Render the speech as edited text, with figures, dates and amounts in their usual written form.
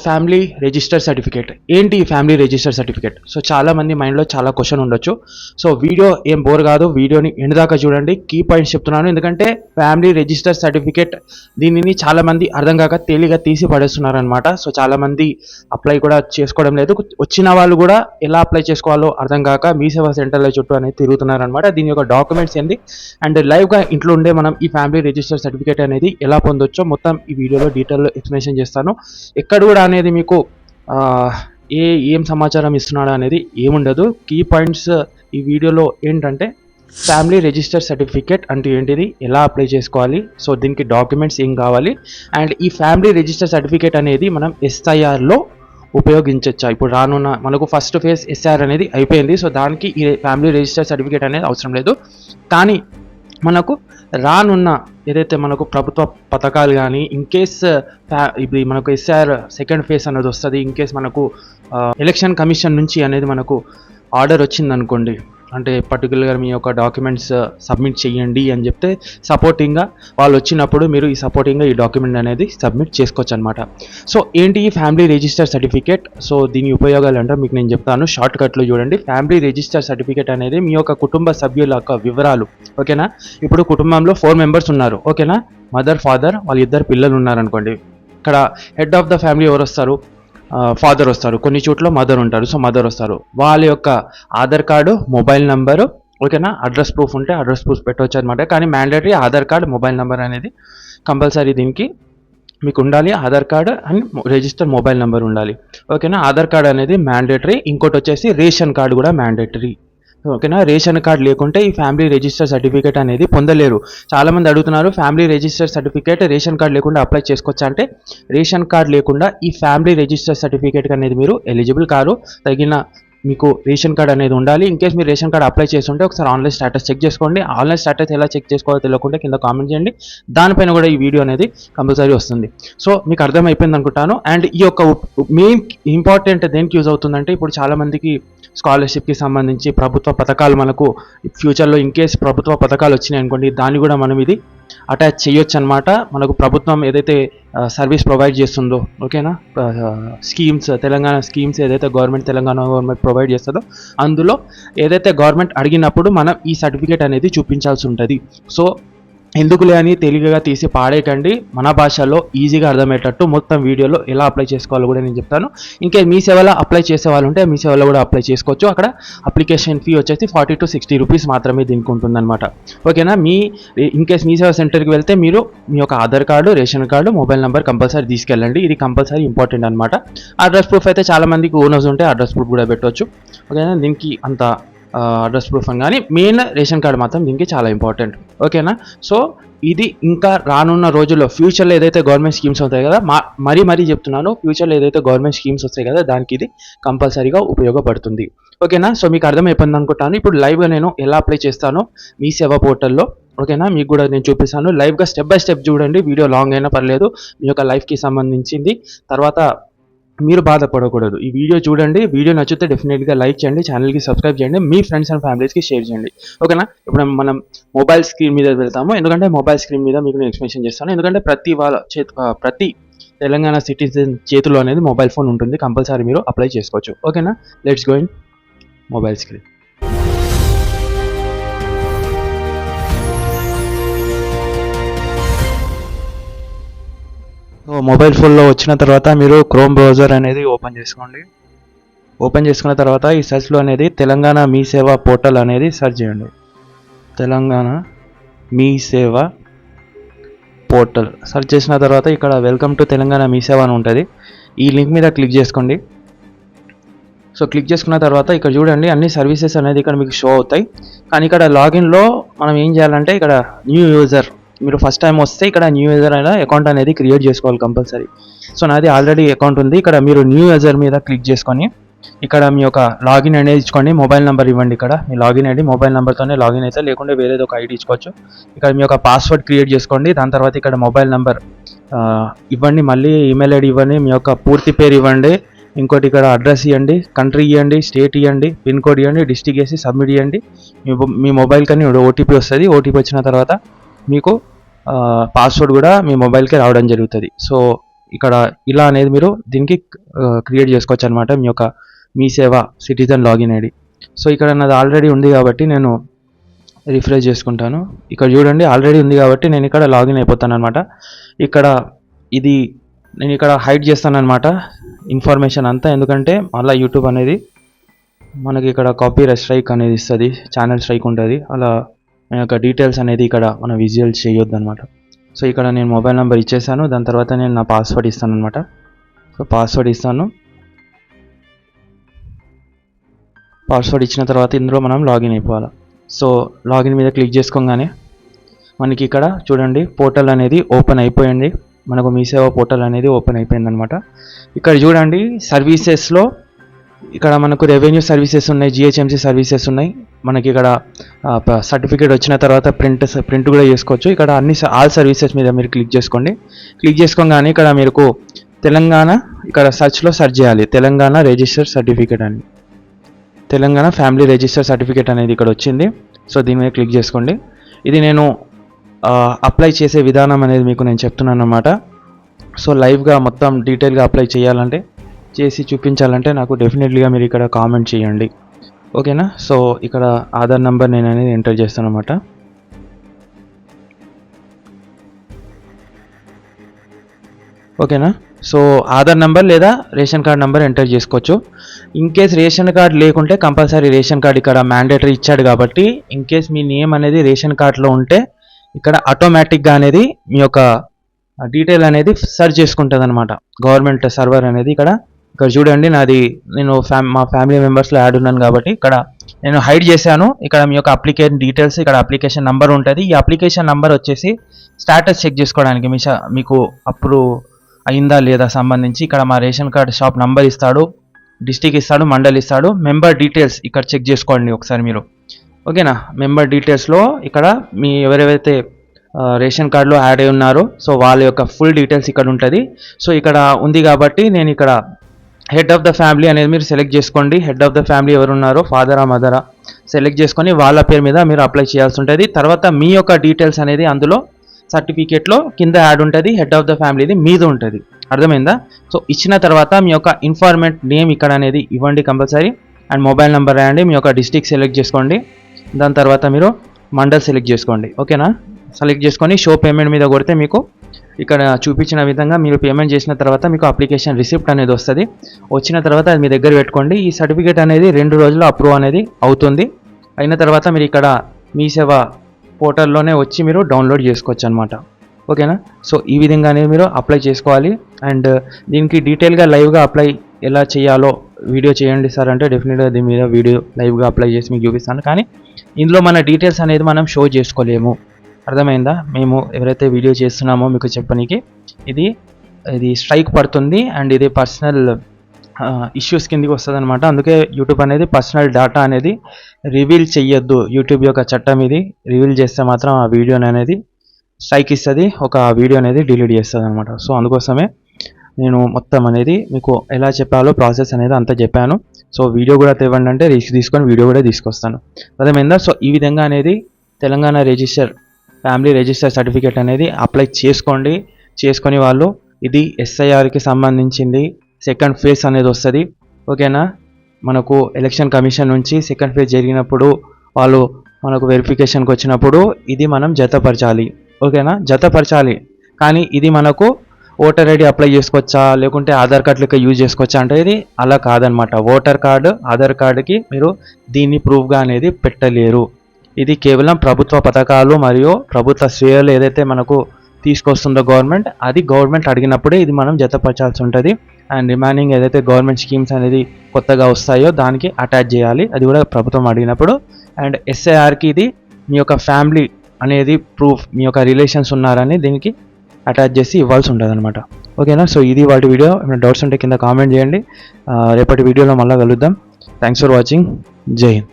Family register certificate ఏంటి ఈ family register certificate? So చాలా మంది మైండ్లో చాలా క్వశ్చన్ ఉండొచ్చు. సో వీడియో ఏం బోర్ కాదు, వీడియోని ఎండ్ దాకా చూడండి. కీ పాయింట్స్ చెప్తున్నాను, ఎందుకంటే ఫ్యామిలీ రిజిస్టర్ సర్టిఫికేట్ దీనిని చాలా మంది అర్థం కాక తేలిగా తీసి పడేస్తున్నారు అనమాట. సో చాలా మంది అప్లై కూడా చేసుకోవడం లేదు. వచ్చిన వాళ్ళు కూడా ఎలా అప్లై చేసుకోవాలో అర్థం కాక మీ సేవా సెంటర్ల చుట్టూ అనేది తిరుగుతున్నారు అనమాట. దీని యొక్క డాక్యుమెంట్స్ ఏంది అండ్ లైవ్గా ఇంట్లో ఉండే మనం ఈ ఫ్యామిలీ రిజిస్టర్ సర్టిఫికేట్ అనేది ఎలా పొందొచ్చో మొత్తం ఈ వీడియోలో డీటెయిల్ ఎక్స్ప్లెనేషన్ చేస్తాను. ఎక్కడ కూడా అనేది మీకు ఏం సమాచారం ఇస్తున్నాడు అనేది ఏముండదు. కీ పాయింట్స్ ఈ వీడియోలో ఏంటంటే ఫ్యామిలీ రిజిస్టర్ సర్టిఫికేట్ అంటే ఏంటిది, ఎలా అప్లై చేసుకోవాలి, సో దీనికి డాక్యుమెంట్స్ ఏం కావాలి, అండ్ ఈ ఫ్యామిలీ రిజిస్టర్ సర్టిఫికేట్ అనేది మనం ఎస్ఐఆర్లో ఉపయోగించవచ్చా. ఇప్పుడు రానున్న మనకు ఫస్ట్ ఫేజ్ ఎస్ఐఆర్ అనేది అయిపోయింది. సో దానికి ఈ ఫ్యామిలీ రిజిస్టర్ సర్టిఫికేట్ అనేది అవసరం లేదు. కానీ మనకు రానున్న ఏదైతే మనకు ప్రభుత్వ పథకాలు కానీ ఇన్ కేస్ ఇప్పుడు మనకు ఎస్ఆర్ సెకండ్ ఫేజ్ అనేది వస్తుంది, ఇన్ కేస్ మనకు ఎలక్షన్ కమిషన్ నుంచి అనేది మనకు ఆర్డర్ వచ్చింది అనుకోండి, అంటే పర్టికులర్గా మీ యొక్క డాక్యుమెంట్స్ సబ్మిట్ చేయండి అని చెప్తే సపోర్టింగ్గా వాళ్ళు వచ్చినప్పుడు మీరు ఈ సపోర్టింగ్గా ఈ డాక్యుమెంట్ అనేది సబ్మిట్ చేసుకోవచ్చు అనమాట. సో ఏంటి ఈ ఫ్యామిలీ రిజిస్టర్ సర్టిఫికేట్? సో దీని ఉపయోగాలు అంటే మీకు నేను చెప్తాను, షార్ట్ కట్లో చూడండి. ఫ్యామిలీ రిజిస్టర్ సర్టిఫికేట్ అనేది మీ యొక్క కుటుంబ సభ్యుల యొక్క వివరాలు, ఓకేనా. ఇప్పుడు కుటుంబంలో 4 మెంబర్స్ ఉన్నారు, ఓకేనా. మదర్, ఫాదర్, వాళ్ళ 2 పిల్లలు ఉన్నారనుకోండి. ఇక్కడ హెడ్ ఆఫ్ ద ఫ్యామిలీ ఎవరు వస్తారు? ఫాదర్ వస్తారు, కొన్ని చోట్ల మదర్ ఉంటారు. సో మదర్ వస్తారు, వాళ్ళ యొక్క ఆధార్ కార్డు, మొబైల్ నెంబరు, ఓకేనా. అడ్రస్ ప్రూఫ్ ఉంటే అడ్రస్ ప్రూఫ్ పెట్టవచ్చు అనమాట. కానీ mandatory Aadhaar card, mobile number అనేది కంపల్సరీ దీనికి మీకు ఉండాలి. Aadhaar card and register mobile number ఉండాలి, ఓకేనా. ఆధార్ కార్డు అనేది మ్యాండేటరీ. ఇంకోటి వచ్చేసి రేషన్ కార్డు కూడా మ్యాండేటరీ, ఓకేనా. రేషన్ కార్డు లేకుంటే ఈ ఫ్యామిలీ రిజిస్టర్ సర్టిఫికేట్ అనేది పొందలేరు. చాలామంది అడుగుతున్నారు, family register certificate ration card లేకుండా అప్లై చేసుకోవచ్చా అంటే, రేషన్ కార్డు లేకుండా ఈ ఫ్యామిలీ రిజిస్టర్ సర్టిఫికేట్ అనేది మీరు ఎలిజిబుల్ కారు. తగిన మీకు రేషన్ కార్డు అనేది ఉండాలి. ఇన్ కేస్ మీరు రేషన్ కార్డు అప్లై చేస్తుంటే ఒకసారి ఆన్లైన్ స్టేటస్ చెక్ చేసుకోండి. ఆన్లైన్ స్టేటస్ ఎలా చెక్ చేసుకోవాలో తెలియకుండా కింద కామెంట్ చేయండి, దానిపైన కూడా ఈ వీడియో అనేది కంపల్సరీ వస్తుంది. సో మీకు అర్థమైపోయింది అనుకుంటాను. అండ్ ఈ యొక్క మెయిన్ ఇంపార్టెంట్ దేనికి యూజ్ అవుతుందంటే, ఇప్పుడు చాలామందికి స్కాలర్షిప్కి సంబంధించి ప్రభుత్వ పథకాలు మనకు ఫ్యూచర్లో ఇన్ కేస్ ప్రభుత్వ పథకాలు వచ్చినాయి అనుకోండి, దాన్ని కూడా మనం ఇది అటాచ్ చేయొచ్చు అనమాట. మనకు ప్రభుత్వం ఏదైతే సర్వీస్ ప్రొవైడ్ చేస్తుందో, ఓకేనా, స్కీమ్స్, తెలంగాణ స్కీమ్స్ ఏదైతే తెలంగాణ గవర్నమెంట్ ప్రొవైడ్ చేస్తుందో అందులో ఏదైతే గవర్నమెంట్ అడిగినప్పుడు మనం ఈ సర్టిఫికేట్ అనేది చూపించాల్సి ఉంటుంది. సో ఎందుకులే అని తెలివిగా తీసి పాడేయకండి, మన భాషలో ఈజీగా అర్థమయ్యేటట్టు మొత్తం వీడియోలో ఎలా అప్లై చేసుకోవాలో కూడా నేను చెప్తాను. ఇంకే మీ సేవలో అప్లై చేసే వాళ్ళు ఉంటే మీ సేవలో కూడా అప్లై చేసుకోవచ్చు. అక్కడ అప్లికేషన్ ఫీ వచ్చేసి 40 to 60 రూపీస్ మాత్రమే దీనికి ఉంటుందన్నమాట, ఓకేనా. ఇన్ కేస్ మీ సేవా సెంటర్కి వెళ్తే మీరు మీ యొక్క Aadhaar card, ration card, mobile number compulsory తీసుకెళ్ళండి. ఇది కంపల్సరీ ఇంపార్టెంట్ అనమాట. అడ్రస్ ప్రూఫ్ అయితే చాలా మందికి ఓనర్స్ ఉంటే అడ్రస్ ప్రూఫ్ కూడా పెట్టవచ్చు, ఓకేనా. దీనికి అంత అడ్రస్ ప్రూఫ్ అని కానీ మెయిన్ రేషన్ కార్డు మాత్రం దీనికి చాలా ఇంపార్టెంట్, ఓకేనా. సో ఇది ఇంకా రానున్న రోజుల్లో ఫ్యూచర్లో ఏదైతే గవర్నమెంట్ స్కీమ్స్ అవుతాయి కదా, మరీ చెప్తున్నాను, ఫ్యూచర్లో ఏదైతే గవర్నమెంట్ స్కీమ్స్ వస్తాయి కదా దానికి ఇది కంపల్సరీగా ఉపయోగపడుతుంది, ఓకేనా. సో మీకు అర్థమైపోయింది అనుకుంటాను. ఇప్పుడు లైవ్గా నేను ఎలా అప్లై చేస్తానో మీ సేవా పోర్టల్లో, ఓకేనా, మీకు కూడా నేను చూపిస్తాను. లైవ్గా స్టెప్ బై స్టెప్ చూడండి, వీడియో లాంగ్ అయినా పర్లేదు. మీ యొక్క లైఫ్కి సంబంధించింది. తర్వాత మీరు బాధపడకూడదు, ఈ వీడియో చూడండి. వీడియో నచ్చితే డెఫినెట్గా లైక్ చేయండి, ఛానల్కి సబ్స్క్రైబ్ చేయండి, మీ ఫ్రెండ్స్ అండ్ ఫ్యామిలీస్కి షేర్ చేయండి, ఓకేనా. ఇప్పుడు మనం మొబైల్ స్క్రీన్ మీద వెళ్తాము, ఎందుకంటే మొబైల్ స్క్రీన్ మీద మీకు నేను ఎక్స్ప్లెనేషన్ చేస్తాను. ఎందుకంటే ప్రతి తెలంగాణ సిటిజన్ చేతిలో అనేది మొబైల్ ఫోన్ ఉంటుంది, కంపల్సరీ మీరు అప్లై చేసుకోవచ్చు, ఓకేనా. Let's go in mobile screen. Mobile ఫోన్లో వచ్చిన తర్వాత మీరు క్రోమ్ బ్రౌజర్ అనేది ఓపెన్ చేసుకోండి. ఓపెన్ చేసుకున్న తర్వాత ఈ సెర్చ్లో అనేది తెలంగాణ మీ సేవా పోర్టల్ అనేది సెర్చ్ చేయండి. తెలంగాణ మీ సేవా పోర్టల్ సెర్చ్ చేసిన తర్వాత ఇక్కడ వెల్కమ్ టు తెలంగాణ మీ సేవ అని ఉంటుంది. ఈ లింక్ మీద క్లిక్ చేసుకోండి. సో క్లిక్ చేసుకున్న తర్వాత ఇక్కడ చూడండి అన్ని సర్వీసెస్ అనేది ఇక్కడ మీకు షో అవుతాయి. కానీ ఇక్కడ లాగిన్లో మనం ఏం చేయాలంటే, ఇక్కడ న్యూ యూజర్, మీరు ఫస్ట్ టైం వస్తే ఇక్కడ న్యూ యూజర్ అయినా అకౌంట్ అనేది క్రియేట్ చేసుకోవాలి కంపల్సరీ. సో నాది ఆల్రెడీ అకౌంట్ ఉంది. ఇక్కడ మీరు న్యూ యూజర్ మీద క్లిక్ చేసుకొని ఇక్కడ మీ యొక్క లాగిన్ అనేది ఇచ్చుకోండి. మొబైల్ నెంబర్ ఇవ్వండి. ఇక్కడ మీ లాగిన్ ఐడి మొబైల్ నెంబర్తోనే లాగిన్ అయితే, లేకుంటే వేరేది ఒక ఐడి ఇచ్చుకోవచ్చు. ఇక్కడ మీ యొక్క పాస్వర్డ్ క్రియేట్ చేసుకోండి. దాని తర్వాత ఇక్కడ మొబైల్ నెంబర్ ఇవ్వండి, మళ్ళీ ఈమెయిల్ ఐడి ఇవ్వండి, మీ యొక్క పూర్తి పేరు ఇవ్వండి, ఇంకోటి ఇక్కడ అడ్రస్ ఇవ్వండి, కంట్రీ ఇవ్వండి, స్టేట్ ఇవ్వండి, పిన్ కోడ్ ఇవ్వండి, డిస్ట్రిక్ట్ వేసి సబ్మిట్ ఇవ్వండి. మీ మొబైల్ కానీ ఓటీపీ వస్తుంది. ఓటీపీ వచ్చిన తర్వాత మీకు పాస్వర్డ్ కూడా మీ మొబైల్కి రావడం జరుగుతుంది. సో ఇక్కడ ఇలా అనేది మీరు దీనికి క్రియేట్ చేసుకోవచ్చు అనమాట, మీ సేవ సిటిజన్ లాగిన్ ఐడి. సో ఇక్కడ నాది ఆల్రెడీ ఉంది కాబట్టి నేను రిఫ్రెష్ చేసుకుంటాను. ఇక్కడ చూడండి ఆల్రెడీ ఉంది కాబట్టి నేను ఇక్కడ లాగిన్ అయిపోతాను అనమాట. ఇక్కడ నేను ఇక్కడ హైడ్ చేస్తాను అనమాట ఇన్ఫర్మేషన్ అంతా, ఎందుకంటే మళ్ళీ యూట్యూబ్ అనేది మనకి ఇక్కడ కాపీ స్ట్రైక్ అనేది ఇస్తుంది, ఛానల్ స్ట్రైక్ ఉంటుంది. అలా మన యొక్క డీటెయిల్స్ అనేది ఇక్కడ మనం విజువల్ చేయొద్దు అనమాట. సో ఇక్కడ నేను మొబైల్ నెంబర్ ఇచ్చేసాను, దాని తర్వాత నేను నా పాస్వర్డ్ ఇస్తాను అనమాట. సో పాస్వర్డ్ ఇస్తాను. పాస్వర్డ్ ఇచ్చిన తర్వాత ఇందులో మనం లాగిన్ అయిపోవాలి. సో లాగిన్ మీద క్లిక్ చేసుకోగానే మనకి ఇక్కడ చూడండి పోర్టల్ అనేది ఓపెన్ అయిపోయింది. మనకు మీ సేవ పోర్టల్ అనేది ఓపెన్ అయిపోయింది అనమాట. ఇక్కడ చూడండి సర్వీసెస్లో ఇక్కడ మనకు రెవెన్యూ సర్వీసెస్ ఉన్నాయి, జిహెచ్ఎంసీ సర్వీసెస్ ఉన్నాయి. మనకి ఇక్కడ సర్టిఫికేట్ వచ్చిన తర్వాత ప్రింట్ కూడా చేసుకోవచ్చు. ఇక్కడ ఆల్ సర్వీసెస్ మీద మీరు క్లిక్ చేసుకోండి. క్లిక్ చేసుకోగానే ఇక్కడ మీకు తెలంగాణ, ఇక్కడ సెర్చ్లో సెర్చ్ చేయాలి తెలంగాణ రిజిస్టర్ సర్టిఫికేట్ అని, తెలంగాణ ఫ్యామిలీ రిజిస్టర్ సర్టిఫికేట్ అనేది ఇక్కడ వచ్చింది. సో దీని మీద క్లిక్ చేసుకోండి. ఇది నేను అప్లై చేసే విధానం అనేది మీకు నేను చెప్తున్నాను అన్నమాట. సో లైవ్గా మొత్తం డీటెయిల్గా అప్లై చేయాలంటే, చేసి చూపించాలంటే నాకు డెఫినెట్లీగా మీరు ఇక్కడ కామెంట్ చేయండి, ఓకేనా. సో ఇక్కడ ఆధార్ నెంబర్ నేను అనేది ఎంటర్ చేస్తాను అన్నమాట. ఓకేనా. సో ఆధార్ నెంబర్ లేదా రేషన్ కార్డ్ నెంబర్ ఎంటర్ చేసుకోవచ్చు. ఇన్ కేస్ రేషన్ కార్డ్ లేకుంటే కంపల్సరీ రేషన్ కార్డ్ ఇక్కడ మ్యాండేటరీ ఇచ్చాడు కాబట్టి ఇన్ కేస్ మీ నేమ్ అనేది రేషన్ కార్డ్లో ఉంటే ఇక్కడ ఆటోమేటిక్గా అనేది మీ యొక్క డీటెయిల్ అనేది సెర్చ్ చేసుకుంటుంది అనమాట గవర్నమెంట్ సర్వర్ అనేది. ఇక్కడ చూడండి నేను మా ఫ్యామిలీ మెంబర్స్లో యాడ్ ఉన్నాను కాబట్టి ఇక్కడ నేను హైడ్ చేశాను. ఇక్కడ మీ యొక్క అప్లికేషన్ డీటెయిల్స్, ఇక్కడ అప్లికేషన్ నెంబర్ ఉంటుంది. ఈ అప్లికేషన్ నెంబర్ వచ్చేసి స్టాటస్ చెక్ చేసుకోవడానికి మీకు అప్రూవ్ అయిందా లేదా సంబంధించి ఇక్కడ మా రేషన్ కార్డ్ షాప్ నంబర్ ఇస్తాడు, డిస్టిక్ ఇస్తాడు, మండల్ ఇస్తాడు. మెంబర్ డీటెయిల్స్ ఇక్కడ చెక్ చేసుకోండి ఒకసారి మీరు, ఓకేనా. మెంబర్ డీటెయిల్స్లో ఇక్కడ మీ ఎవరెవరైతే రేషన్ కార్డులో యాడ్ అయి ఉన్నారో సో వాళ్ళ యొక్క ఫుల్ డీటెయిల్స్ ఇక్కడ ఉంటుంది. సో ఇక్కడ ఉంది కాబట్టి నేను ఇక్కడ హెడ్ ఆఫ్ ద ఫ్యామిలీ అనేది మీరు సెలెక్ట్ చేసుకోండి. హెడ్ ఆఫ్ ద ఫ్యామిలీ ఎవరు ఉన్నారో ఫాదరా మదరా సెలెక్ట్ చేసుకొని వాళ్ళ పేరు మీద మీరు అప్లై చేయాల్సి ఉంటుంది. తర్వాత మీ యొక్క డీటెయిల్స్ అనేది అందులో సర్టిఫికేట్లో కింద యాడ్ ఉంటుంది, హెడ్ ఆఫ్ ద ఫ్యామిలీది మీద ఉంటుంది, అర్థమైందా. సో ఇచ్చిన తర్వాత మీ యొక్క ఇన్ఫార్మేట్ నేమ్ ఇక్కడ అనేది ఇవ్వండి కంపల్సరీ, అండ్ మొబైల్ నెంబర్ రాయండి, మీ యొక్క డిస్ట్రిక్ట్ సెలెక్ట్ చేసుకోండి. దాని తర్వాత మీరు మండల్ సెలెక్ట్ చేసుకోండి, ఓకేనా. సెలెక్ట్ చేసుకొని షో పేమెంట్ మీద కొడితే మీకు ఇక్కడ చూపించిన విధంగా మీరు పేమెంట్ చేసిన తర్వాత మీకు అప్లికేషన్ రిసిప్ట్ అనేది వస్తుంది. వచ్చిన తర్వాత అది మీ దగ్గర పెట్టుకోండి. ఈ సర్టిఫికేట్ అనేది 2 రోజుల్లో అప్రూవ్ అనేది అవుతుంది. అయిన తర్వాత మీరు ఇక్కడ మీ సేవ పోర్టల్లోనే వచ్చి మీరు డౌన్లోడ్ చేసుకోవచ్చు అనమాట, ఓకేనా. సో ఈ విధంగానే మీరు అప్లై చేసుకోవాలి. అండ్ దీనికి డీటెయిల్గా లైవ్గా అప్లై ఎలా చేయాలో వీడియో చేయండి సార్ అంటే డెఫినెట్గా దీని మీద వీడియో లైవ్గా అప్లై చేసి మీకు చూపిస్తాను. కానీ ఇందులో మన డీటెయిల్స్ అనేది మనం షో చేసుకోలేము, అర్థమైందా. మేము ఎవరైతే వీడియో చేస్తున్నామో మీకు చెప్పడానికి ఇది స్ట్రైక్ పడుతుంది అండ్ ఇది పర్సనల్ ఇష్యూస్ కిందకి వస్తుంది అనమాట. అందుకే యూట్యూబ్ అనేది పర్సనల్ డేటా అనేది రివీల్ చెయ్యొద్దు. యూట్యూబ్ యొక్క చట్టం ఇది, రివీల్ చేస్తే మాత్రం ఆ వీడియోని అనేది స్ట్రైక్ ఇస్తుంది, ఒక వీడియో అనేది డిలీట్ చేస్తుంది అనమాట. సో అందుకోసమే నేను మొత్తం అనేది మీకు ఎలా చెప్పాలో ప్రాసెస్ అనేది అంతా చెప్పాను. సో వీడియో కూడా తెవ్వండి అంటే రిస్క్ తీసుకొని వీడియో కూడా తీసుకొస్తాను, అర్థమైందా. సో ఈ విధంగా అనేది తెలంగాణ ఫ్యామిలీ రిజిస్టర్ సర్టిఫికేట్ అనేది అప్లై చేసుకొని వాళ్ళు ఇది SIRకి సంబంధించింది సెకండ్ ఫేజ్ అనేది వస్తుంది, ఓకేనా. మనకు ఎలక్షన్ కమిషన్ నుంచి సెకండ్ ఫేజ్ జరిగినప్పుడు వాళ్ళు మనకు వెరిఫికేషన్కి వచ్చినప్పుడు ఇది మనం జతపరచాలి, ఓకేనా. జతపరచాలి, కానీ ఇది మనకు ఓటర్ ఐడి అప్లై చేసుకోవచ్చా లేకుంటే ఆధార్ కార్డు లెక్క యూజ్ చేసుకోవచ్చా అంటే ఇది అలా కాదనమాట. ఓటర్ కార్డు ఆధార్ కార్డుకి మీరు దీన్ని ప్రూఫ్గా అనేది పెట్టలేరు. ఇది కేవలం ప్రభుత్వ పథకాలు మరియు ప్రభుత్వ సేవలు ఏదైతే మనకు తీసుకొస్తుందో గవర్నమెంట్, అది గవర్నమెంట్ అడిగినప్పుడే ఇది మనం జతపరచాల్సి ఉంటుంది. అండ్ రిమైనింగ్ ఏదైతే గవర్నమెంట్ స్కీమ్స్ అనేది కొత్తగా వస్తాయో దానికి అటాచ్ చేయాలి, అది కూడా ప్రభుత్వం అడిగినప్పుడు. అండ్ SIRకి ఇది మీ యొక్క ఫ్యామిలీ అనేది ప్రూఫ్, మీ యొక్క రిలేషన్స్ ఉన్నారని దీనికి అటాచ్ చేసి ఇవ్వాల్సి ఉంటుంది అనమాట, ఓకేనా. సో ఇది వాటి వీడియో. ఏమైనా డౌట్స్ ఉంటే కింద కామెంట్ చేయండి. రేపటి వీడియోలో మళ్ళీ కలుద్దాం. Thanks for watching. జై హింద్.